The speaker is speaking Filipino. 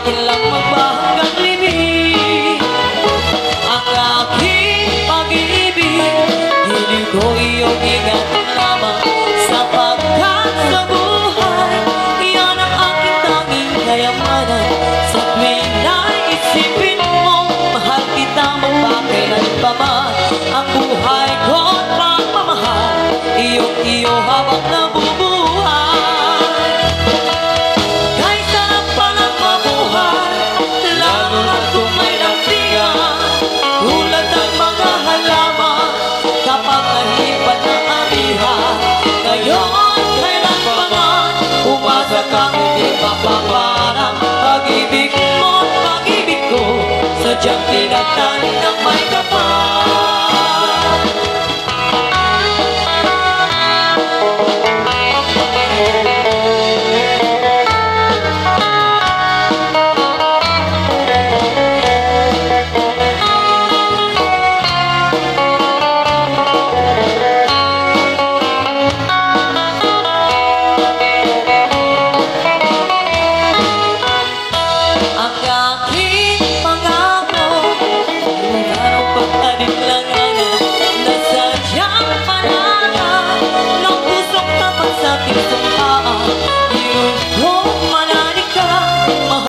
atin lang magbahanggang libing. Ang aking pag-ibig, hindi ko iyong ingatan lamang, sapagkat sa buhay, iyan ang aking tanging kayamanan. Sa tuwing naisipin mo, mahal kita magpakailan pa man, ang buhay ko't pagmamahal, iyo habang